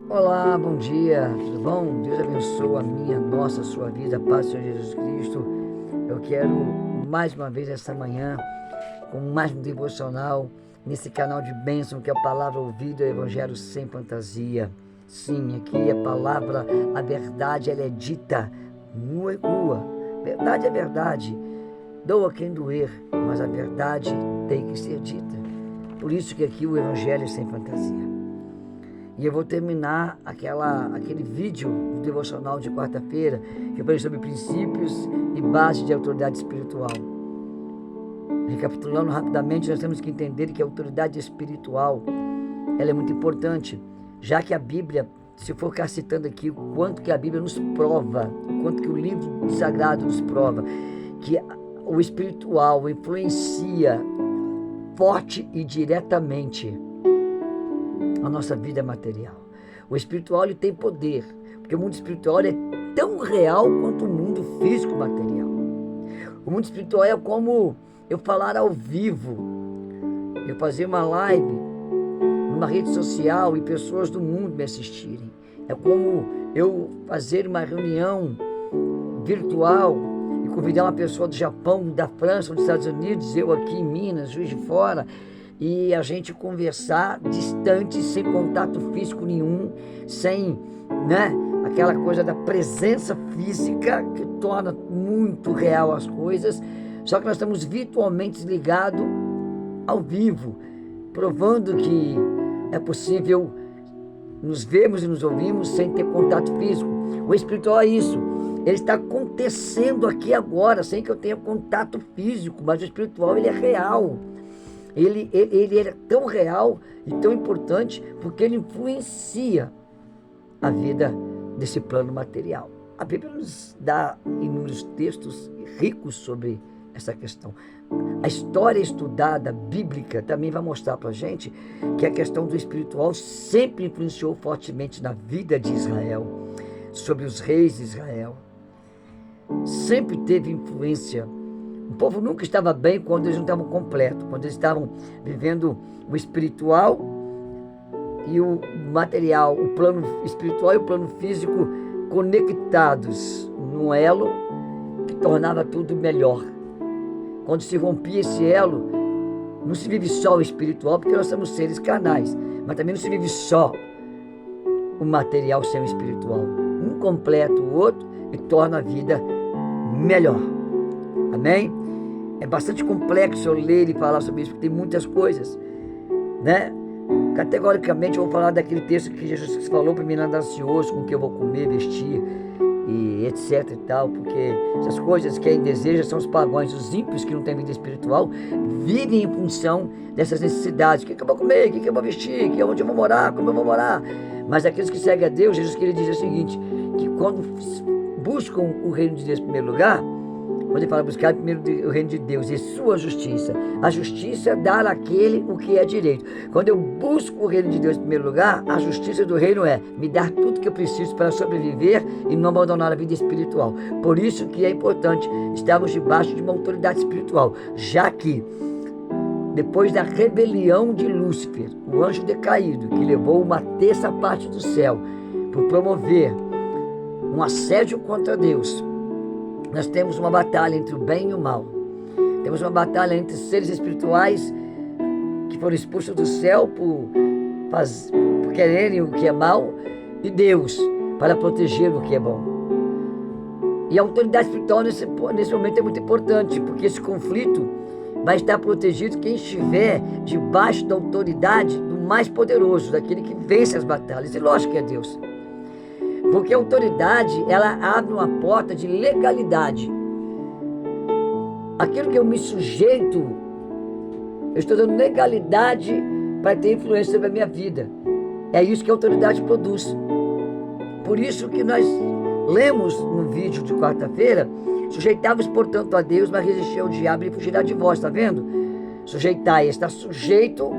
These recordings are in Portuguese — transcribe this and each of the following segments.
Olá, bom dia, tudo bom? Deus abençoe a minha, nossa, a sua vida, paz do Senhor Jesus Cristo. Eu quero mais uma vez essa manhã, com mais um devocional, nesse canal de bênção que é a palavra ouvida, o Evangelho sem fantasia. Sim, aqui a palavra, a verdade, ela é dita nua e crua. Verdade é verdade, doa quem doer, mas a verdade tem que ser dita. Por isso que aqui o Evangelho é sem fantasia. E eu vou terminar aquele vídeo do devocional de quarta-feira, que eu falei sobre princípios e bases de autoridade espiritual. Recapitulando rapidamente, nós temos que entender que a autoridade espiritual, ela é muito importante, já que a Bíblia, se eu for ficar citando aqui o quanto que a Bíblia nos prova, o quanto que o livro sagrado nos prova, que o espiritual influencia forte e diretamente a nossa vida material. O espiritual, ele tem poder, porque o mundo espiritual é tão real quanto o mundo físico material. O mundo espiritual é como eu falar ao vivo, eu fazer uma live numa rede social e pessoas do mundo me assistirem. É como eu fazer uma reunião virtual e convidar uma pessoa do Japão, da França, dos Estados Unidos, eu aqui em Minas, Juiz de Fora, e a gente conversar distante, sem contato físico nenhum, sem, aquela coisa da presença física que torna muito real as coisas, só que nós estamos virtualmente ligados ao vivo, provando que é possível nos vermos e nos ouvirmos sem ter contato físico. O espiritual é isso, ele está acontecendo aqui agora, sem que eu tenha contato físico, mas o espiritual, ele é real. Ele é tão real e tão importante porque ele influencia a vida desse plano material. A Bíblia nos dá inúmeros textos ricos sobre essa questão. A história estudada, bíblica, também vai mostrar para a gente que a questão do espiritual sempre influenciou fortemente na vida de Israel, sobre os reis de Israel. Sempre teve influência. O povo nunca estava bem quando eles não estavam completos, quando eles estavam vivendo o espiritual e o material, o plano espiritual e o plano físico conectados num elo que tornava tudo melhor. Quando se rompia esse elo, não se vive só o espiritual, porque nós somos seres carnais, mas também não se vive só o material sem o espiritual. Um completa o outro e torna a vida melhor. Amém? É bastante complexo eu ler e falar sobre isso, porque tem muitas coisas, Categoricamente eu vou falar daquele texto que Jesus falou para mim não andar ansioso com o que eu vou comer, vestir e etc e tal, porque essas coisas que quem deseja são os pagãos, os ímpios que não têm vida espiritual, vivem em função dessas necessidades. O que eu vou comer? O que eu vou vestir? Onde eu vou morar? Como eu vou morar? Mas aqueles que seguem a Deus, Jesus queria dizer o seguinte, que quando buscam o reino de Deus em primeiro lugar, quando ele fala buscar primeiro o reino de Deus e sua justiça, a justiça é dar àquele o que é direito. Quando eu busco o reino de Deus em primeiro lugar, a justiça do reino é me dar tudo que eu preciso para sobreviver e não abandonar a vida espiritual. Por isso que é importante estarmos debaixo de uma autoridade espiritual, já que depois da rebelião de Lúcifer, o anjo decaído, que levou uma terça parte do céu por promover um assédio contra Deus, nós temos uma batalha entre o bem e o mal. Temos uma batalha entre seres espirituais que foram expulsos do céu por quererem o que é mal e Deus para proteger o que é bom. E a autoridade espiritual nesse momento é muito importante, porque esse conflito vai estar protegido quem estiver debaixo da autoridade do mais poderoso, daquele que vence as batalhas. E lógico que é Deus. Porque a autoridade, ela abre uma porta de legalidade. Aquilo que eu me sujeito, eu estou dando legalidade para ter influência sobre a minha vida. É isso que a autoridade produz. Por isso que nós lemos no vídeo de quarta-feira, sujeitai-vos, portanto, a Deus, mas resistir ao diabo e fugirá de vós, está vendo? Sujeitar é estar sujeito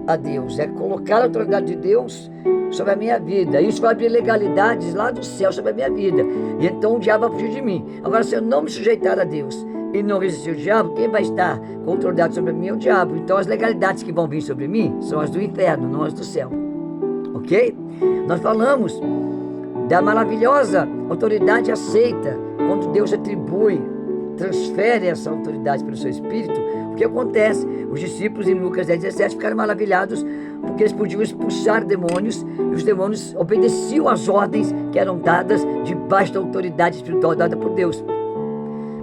a Deus, é colocar a autoridade de Deus sobre a minha vida. Isso vai abrir legalidades lá do céu sobre a minha vida. E então o diabo vai fugir de mim. Agora, se eu não me sujeitar a Deus e não resistir ao diabo, quem vai estar com autoridade sobre mim é o diabo. Então as legalidades que vão vir sobre mim são as do inferno, não as do céu. Ok? ok? Nós falamos da maravilhosa autoridade aceita, quando Deus atribui, transfere essa autoridade pelo seu Espírito. O que acontece? Os discípulos em Lucas 10:17 ficaram maravilhados porque eles podiam expulsar demônios e os demônios obedeciam às ordens que eram dadas debaixo da autoridade espiritual dada por Deus.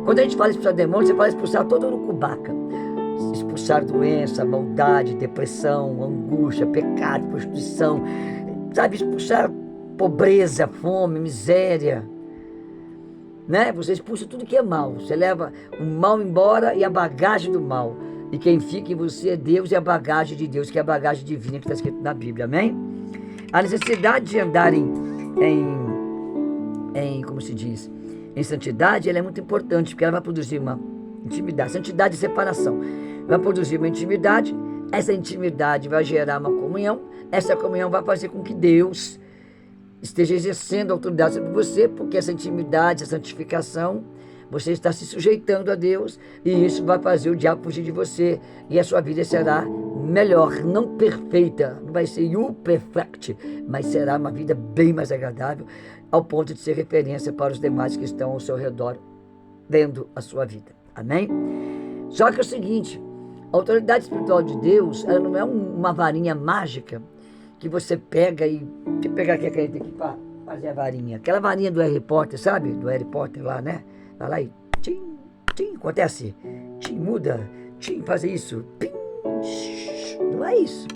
Quando a gente fala expulsar demônios, você fala expulsar todo o urucubaca. Expulsar doença, maldade, depressão, angústia, pecado, prostituição, sabe? Expulsar pobreza, fome, miséria, né? Você expulsa tudo que é mal, você leva o mal embora e a bagagem do mal, e quem fica em você é Deus e a bagagem de Deus, que é a bagagem divina que está escrito na Bíblia, amém? A necessidade de andar como se diz, em santidade, ela é muito importante, porque ela vai produzir uma intimidade, santidade e separação, vai produzir uma intimidade, essa intimidade vai gerar uma comunhão, essa comunhão vai fazer com que Deus esteja exercendo a autoridade sobre você, porque essa intimidade, essa santificação, você está se sujeitando a Deus, e isso vai fazer o diabo fugir de você, e a sua vida será melhor, não perfeita, não vai ser you perfect, mas será uma vida bem mais agradável, ao ponto de ser referência para os demais que estão ao seu redor, vendo a sua vida, amém? Só que é o seguinte, a autoridade espiritual de Deus, ela não é uma varinha mágica, que você pega e... Deixa eu pegar aqui a caneta aqui para fazer a varinha. Aquela varinha do Harry Potter, sabe? Do Harry Potter lá, né? Vai lá e... Tchim, tchim, acontece. Tchim, muda. Tchim, faz isso. Pim, não é isso.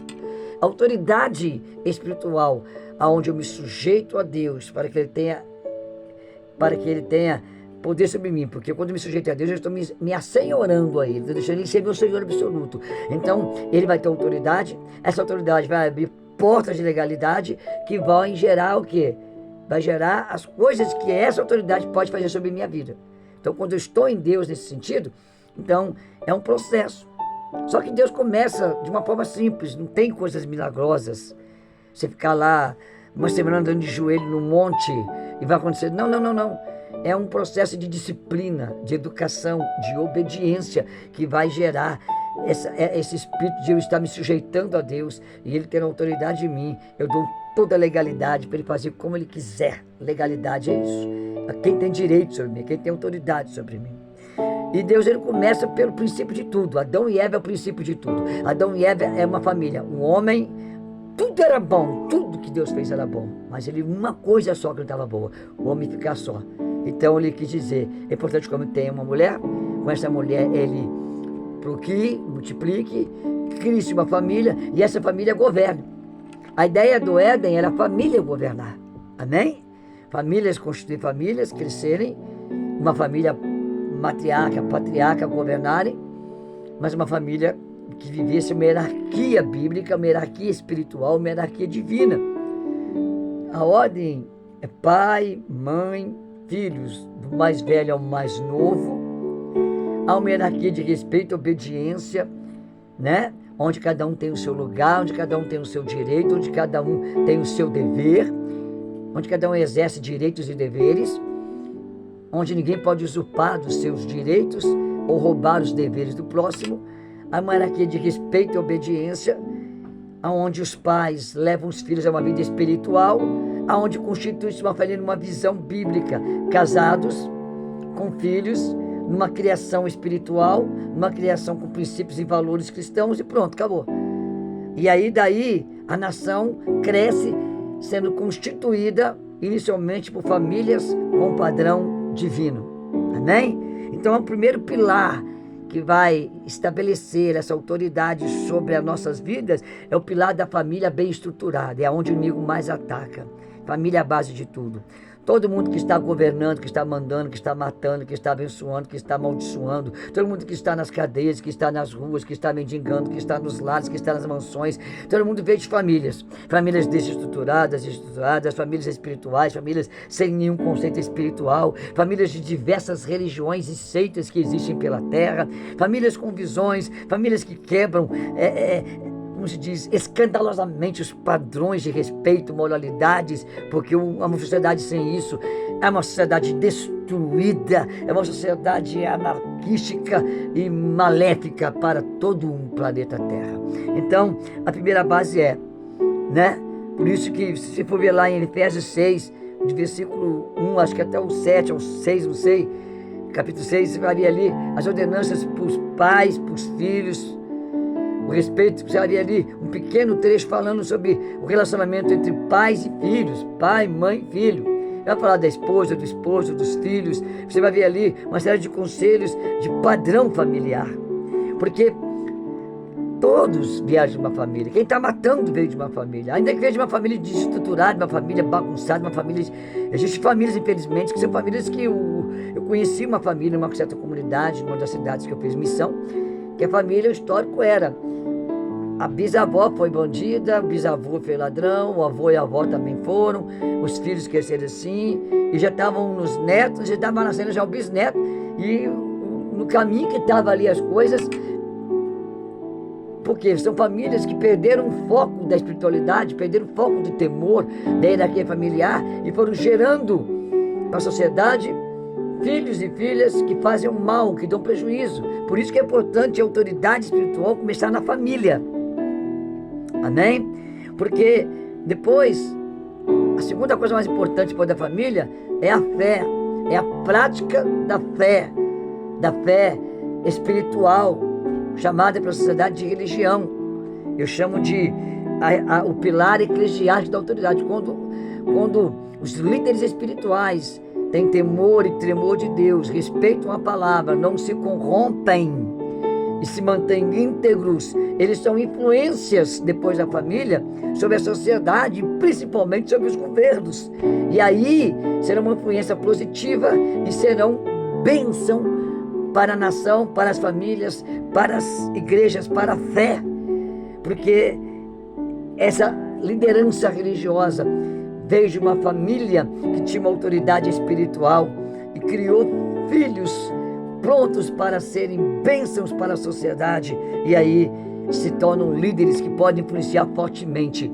A autoridade espiritual, aonde eu me sujeito a Deus, para que Ele tenha poder sobre mim, porque quando eu me sujeito a Deus, eu estou me assenhorando a Ele, estou deixando Ele ser meu Senhor absoluto. Então, Ele vai ter autoridade, essa autoridade vai abrir portas de legalidade que vão gerar o quê? Vai gerar as coisas que essa autoridade pode fazer sobre a minha vida. Então, quando eu estou em Deus nesse sentido, então é um processo. Só que Deus começa de uma forma simples, não tem coisas milagrosas. Você ficar lá uma semana andando de joelho no monte e vai acontecer. Não. É um processo de disciplina, de educação, de obediência que vai gerar esse espírito de eu estar me sujeitando a Deus e Ele ter autoridade em mim. Eu dou toda a legalidade para Ele fazer como Ele quiser. Legalidade é isso. Quem tem direito sobre mim, quem tem autoridade sobre mim. E Deus, Ele começa pelo princípio de tudo. Adão e Eva é o princípio de tudo. Adão e Eva é uma família, um homem, tudo era bom, tudo que Deus fez era bom. Mas uma coisa só que não estava boa, o homem ficar só. Então Ele quis dizer, é importante como tem uma mulher, com essa mulher Ele procrie, multiplique, crie-se uma família e essa família governe. A ideia do Éden era a família governar, amém? Famílias constituir famílias, crescerem, uma família matriarca, patriarca governarem, mas uma família que vivesse uma hierarquia bíblica, uma hierarquia espiritual, uma hierarquia divina. A ordem é pai, mãe, filhos, do mais velho ao mais novo. Há uma hierarquia de respeito e obediência, né? Onde cada um tem o seu lugar, onde cada um tem o seu direito, onde cada um tem o seu dever, onde cada um exerce direitos e deveres, onde ninguém pode usurpar dos seus direitos ou roubar os deveres do próximo. Há uma hierarquia de respeito e obediência, onde os pais levam os filhos a uma vida espiritual, onde constitui-se uma família numa visão bíblica, casados com filhos, numa criação espiritual, numa criação com princípios e valores cristãos e pronto, acabou. E aí daí a nação cresce sendo constituída inicialmente por famílias com padrão divino, amém? Então é o primeiro pilar que vai estabelecer essa autoridade sobre as nossas vidas, é o pilar da família bem estruturada, é onde o inimigo mais ataca. Família é a base de tudo. Todo mundo que está governando, que está mandando, que está matando, que está abençoando, que está amaldiçoando, todo mundo que está nas cadeias, que está nas ruas, que está mendigando, que está nos lares, que está nas mansões, todo mundo veio de famílias. Famílias desestruturadas, famílias espirituais, famílias sem nenhum conceito espiritual, famílias de diversas religiões e seitas que existem pela terra, famílias com visões, famílias que quebram, como se diz, escandalosamente os padrões de respeito, moralidades, porque uma sociedade sem isso é uma sociedade destruída, é uma sociedade anarquística e maléfica para todo um planeta Terra. Então, a primeira base é, Por isso que, se você for ver lá em Efésios 6, de versículo 1, acho que até o 7, ou 6, não sei, capítulo 6, você vai ver ali as ordenanças para os pais, para os filhos, o respeito, você vai ver ali um pequeno trecho falando sobre o relacionamento entre pais e filhos, pai, mãe e filho. Vai falar da esposa, do esposo, dos filhos. Você vai ver ali uma série de conselhos de padrão familiar. Porque todos vieram de uma família. Quem está matando veio de uma família. Ainda que veio de uma família desestruturada, uma família bagunçada, uma família... Existem famílias, infelizmente, que são famílias que eu conheci uma família, uma certa comunidade, numa das cidades que eu fiz missão, que a família, o histórico era: a bisavó foi bandida, o bisavô foi ladrão, o avô e a avó também foram, os filhos cresceram assim, e já estavam nos netos, já estavam nascendo já o bisneto, e no caminho que estavam ali as coisas, porque são famílias que perderam o foco da espiritualidade, perderam o foco do temor, da hierarquia familiar, e foram gerando para a sociedade filhos e filhas que fazem o mal, que dão prejuízo. Por isso que é importante a autoridade espiritual começar na família. Amém? Porque depois, a segunda coisa mais importante depois da família é a fé, é a prática da fé espiritual, chamada pela sociedade de religião. Eu chamo de o pilar eclesiástico da autoridade. Quando os líderes espirituais têm temor e tremor de Deus, respeitam a palavra, não se corrompem e se mantêm íntegros, eles são influências depois da família sobre a sociedade, principalmente sobre os governos. E aí serão uma influência positiva e serão bênção para a nação, para as famílias, para as igrejas, para a fé. Porque essa liderança religiosa veio de uma família que tinha uma autoridade espiritual e criou filhos prontos para serem bênçãos para a sociedade, e aí se tornam líderes que podem influenciar fortemente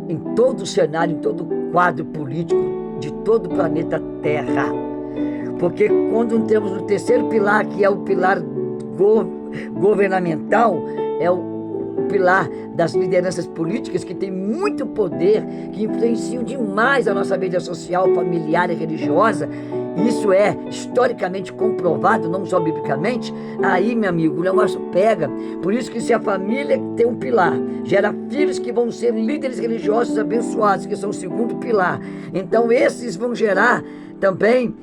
em todo o cenário, em todo o quadro político de todo o planeta Terra. Porque quando entramos no terceiro pilar, que é o pilar governamental, é o pilar das lideranças políticas, que tem muito poder, que influenciam demais a nossa vida social, familiar e religiosa. Isso é historicamente comprovado, não só biblicamente. Aí, meu amigo, o negócio pega. Por isso que se a família tem um pilar, gera filhos que vão ser líderes religiosos abençoados, que são o segundo pilar. Então esses vão gerar também,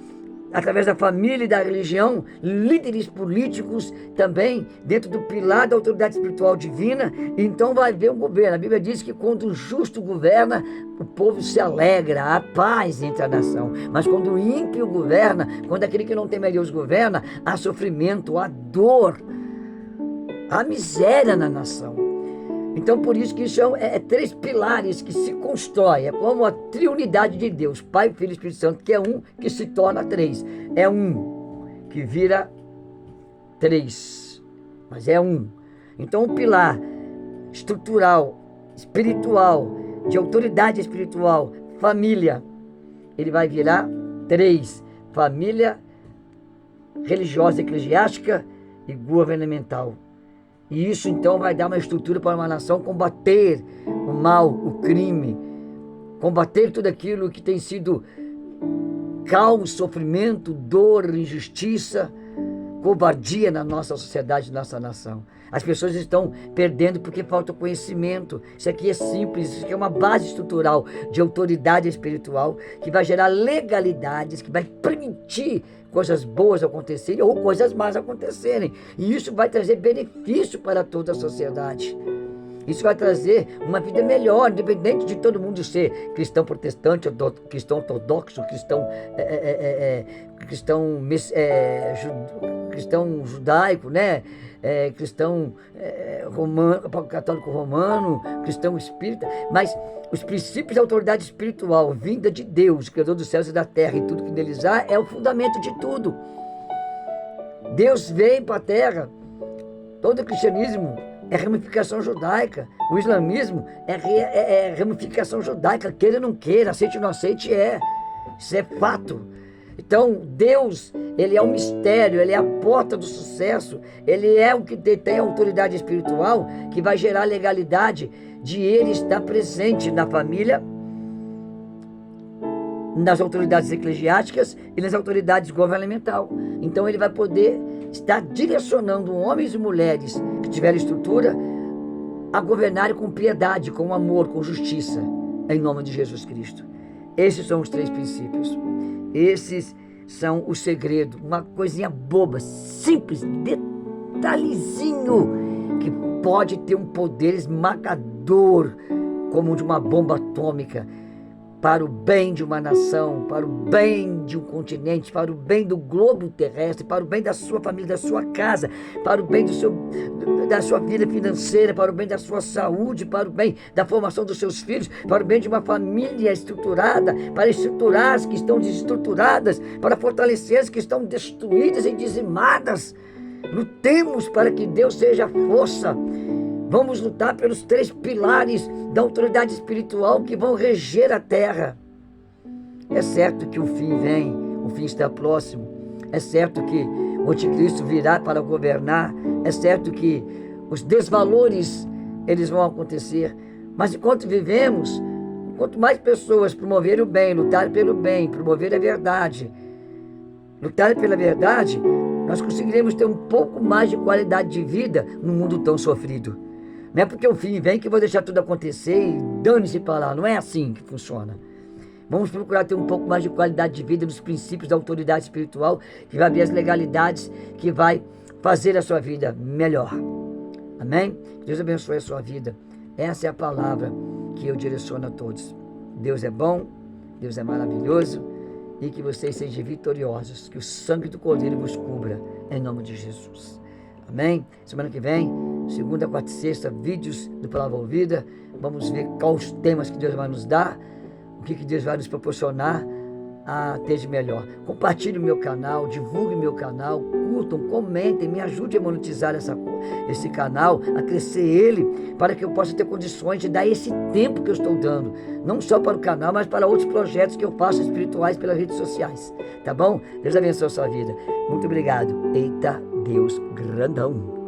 através da família e da religião, líderes políticos também, dentro do pilar da autoridade espiritual divina. Então vai haver um governo. A Bíblia diz que quando o justo governa, o povo se alegra, há paz entre a nação. Mas quando o ímpio governa, quando aquele que não teme a Deus governa, há sofrimento, há dor, há miséria na nação. Então, por isso que isso é três pilares que se constrói. É como a triunidade de Deus, Pai, Filho e Espírito Santo, que é um que se torna três. É um que vira três, mas é um. Então, o pilar estrutural, espiritual, de autoridade espiritual, família, ele vai virar três: família, religiosa, eclesiástica e governamental. E isso então vai dar uma estrutura para uma nação combater o mal, o crime, combater tudo aquilo que tem sido caos, sofrimento, dor, injustiça, covardia na nossa sociedade, na nossa nação. As pessoas estão perdendo porque falta conhecimento. Isso aqui é simples, isso aqui é uma base estrutural de autoridade espiritual que vai gerar legalidades, que vai permitir coisas boas acontecerem ou coisas más acontecerem. E isso vai trazer benefício para toda a sociedade. Isso vai trazer uma vida melhor, independente de todo mundo ser cristão protestante, cristão ortodoxo, cristão judaico, né? Cristão romano, católico romano, cristão espírita, mas os princípios da autoridade espiritual vinda de Deus, Criador dos céus e da terra, e tudo que neles há, é o fundamento de tudo. Deus veio para a terra. Todo o cristianismo é ramificação judaica, o islamismo é ramificação judaica, queira ou não queira, aceite ou não aceite, isso é fato. Então, Deus, Ele é o mistério, Ele é a porta do sucesso, Ele é o que detém a autoridade espiritual, que vai gerar a legalidade de Ele estar presente na família, nas autoridades eclesiásticas e nas autoridades governamentais. Então, Ele vai poder estar direcionando homens e mulheres que tiverem estrutura a governarem com piedade, com amor, com justiça, em nome de Jesus Cristo. Esses são os 3 princípios. Esses são o segredo. Uma coisinha boba, simples, detalhezinho, que pode ter um poder esmagador, como o de uma bomba atômica, para o bem de uma nação, para o bem de um continente, para o bem do globo terrestre, para o bem da sua família, da sua casa, para o bem da sua vida financeira, para o bem da sua saúde, para o bem da formação dos seus filhos, para o bem de uma família estruturada, para estruturar as que estão desestruturadas, para fortalecer as que estão destruídas e dizimadas. Lutemos para que Deus seja a força. Vamos lutar pelos 3 pilares da autoridade espiritual que vão reger a terra. É certo que o fim vem, o fim está próximo. É certo que o anticristo virá para governar. É certo que os desvalores, eles vão acontecer. Mas enquanto vivemos, quanto mais pessoas promoverem o bem, lutarem pelo bem, promoverem a verdade, lutarem pela verdade, nós conseguiremos ter um pouco mais de qualidade de vida num mundo tão sofrido. Não é porque o fim vem que eu vou deixar tudo acontecer e dane-se para lá. Não é assim que funciona. Vamos procurar ter um pouco mais de qualidade de vida nos princípios da autoridade espiritual, que vai abrir as legalidades, que vai fazer a sua vida melhor. Amém? Deus abençoe a sua vida. Essa é a palavra que eu direciono a todos. Deus é bom, Deus é maravilhoso, e que vocês sejam vitoriosos, que o sangue do Cordeiro vos cubra, em nome de Jesus. Amém? Semana que vem, segunda, quarta e sexta, vídeos do Palavra Ouvida. Vamos ver quais os temas que Deus vai nos dar, o que Deus vai nos proporcionar a ter de melhor. Compartilhe o meu canal, divulgue meu canal, curtam, comentem, me ajude a monetizar esse canal, a crescer ele, para que eu possa ter condições de dar esse tempo que eu estou dando, não só para o canal, mas para outros projetos que eu faço espirituais pelas redes sociais. Tá bom? Deus abençoe a sua vida. Muito obrigado. Eita Deus grandão.